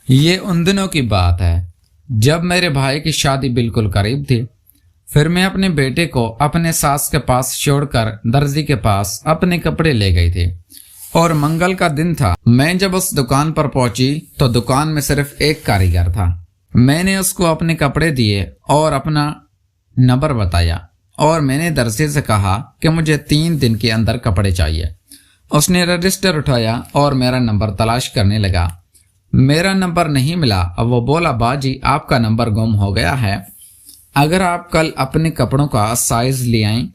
یہ ان دنوں کی بات ہے جب میرے بھائی کی شادی بالکل قریب تھی۔ پھر میں اپنے بیٹے کو اپنے ساس کے پاس چھوڑ کر درزی کے پاس اپنے کپڑے لے گئی تھی، اور منگل کا دن تھا۔ میں جب اس دکان پر پہنچی تو دکان میں صرف ایک کاریگر تھا۔ میں نے اس کو اپنے کپڑے دیے اور اپنا نمبر بتایا، اور میں نے درزی سے کہا کہ مجھے 3 دن کے اندر کپڑے چاہیے۔ اس نے رجسٹر اٹھایا اور میرا نمبر تلاش کرنے لگا۔ میرا نمبر نہیں ملا۔ اب وہ بولا، باجی آپ کا نمبر گم ہو گیا ہے، اگر آپ کل اپنے کپڑوں کا سائز لے آئیں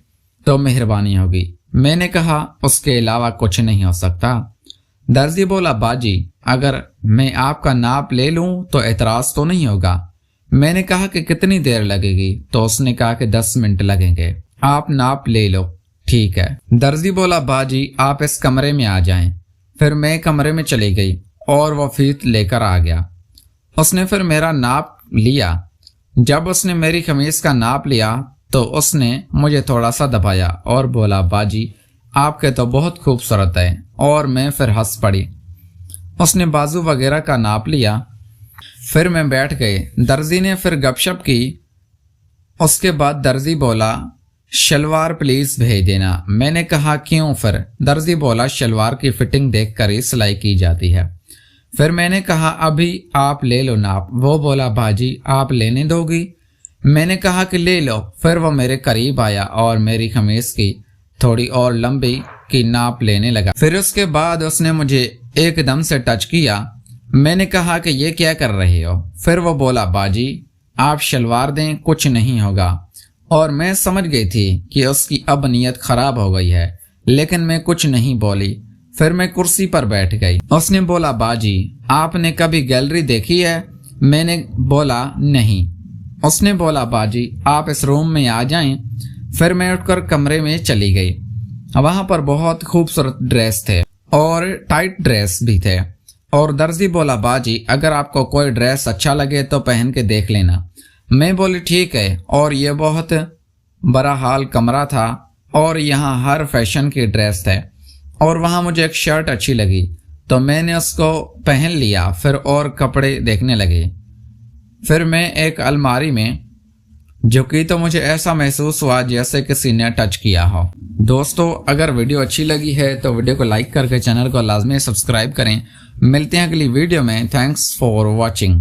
تو مہربانی ہوگی۔ میں نے کہا اس کے علاوہ کچھ نہیں ہو سکتا۔ درزی بولا، باجی اگر میں آپ کا ناپ لے لوں تو اعتراض تو نہیں ہوگا۔ میں نے کہا کہ کتنی دیر لگے گی؟ تو اس نے کہا کہ 10 منٹ لگیں گے، آپ ناپ لے لو۔ ٹھیک ہے۔ درزی بولا، باجی آپ اس کمرے میں آ جائیں۔ پھر میں کمرے میں چلی گئی اور وہ فیت لے کر آ گیا۔ اس نے پھر میرا ناپ لیا۔ جب اس نے میری قمیض کا ناپ لیا تو اس نے مجھے تھوڑا سا دبایا اور بولا، باجی آپ کے تو بہت خوبصورت ہے، اور میں پھر ہنس پڑی۔ اس نے بازو وغیرہ کا ناپ لیا۔ پھر میں بیٹھ گئی۔ درزی نے پھر گپ شپ کی۔ اس کے بعد درزی بولا، شلوار پلیز بھیج دینا۔ میں نے کہا کیوں؟ پھر درزی بولا، شلوار کی فٹنگ دیکھ کر ہی سلائی کی جاتی ہے۔ پھر میں نے کہا ابھی آپ لے لو ناپ۔ وہ بولا، باجی آپ لینے دو گی؟ میں نے کہا کہ لے لو۔ پھر وہ میرے قریب آیا اور میری قمیض کی تھوڑی اور لمبی کی ناپ لینے لگا۔ پھر اس کے بعد اس نے مجھے ایک دم سے ٹچ کیا۔ میں نے کہا کہ یہ کیا کر رہے ہو؟ پھر وہ بولا، باجی آپ شلوار دیں، کچھ نہیں ہوگا۔ اور میں سمجھ گئی تھی کہ اس کی اب نیت خراب ہو گئی ہے، لیکن میں کچھ نہیں بولی۔ پھر میں کرسی پر بیٹھ گئی۔ اس نے بولا، باجی آپ نے کبھی گیلری دیکھی ہے؟ میں نے بولا نہیں۔ اس نے بولا، باجی آپ اس روم میں آ جائیں۔ پھر میں اٹھ کر کمرے میں چلی گئی۔ وہاں پر بہت خوبصورت ڈریس تھے اور ٹائٹ ڈریس بھی تھے، اور درزی بولا، باجی اگر آپ کو کوئی ڈریس اچھا لگے تو پہن کے دیکھ لینا۔ میں بولی ٹھیک ہے، اور یہ بہت بڑا حال کمرہ تھا اور یہاں ہر فیشن کی ڈریس تھے، اور وہاں مجھے ایک شرٹ اچھی لگی تو میں نے اس کو پہن لیا۔ پھر اور کپڑے دیکھنے لگے۔ پھر میں ایک الماری میں جھکی تو مجھے ایسا محسوس ہوا جیسے کسی نے ٹچ کیا ہو۔ دوستو اگر ویڈیو اچھی لگی ہے تو ویڈیو کو لائک کر کے چینل کو لازمی سبسکرائب کریں۔ ملتے ہیں اگلی ویڈیو میں۔ Thanks for watching.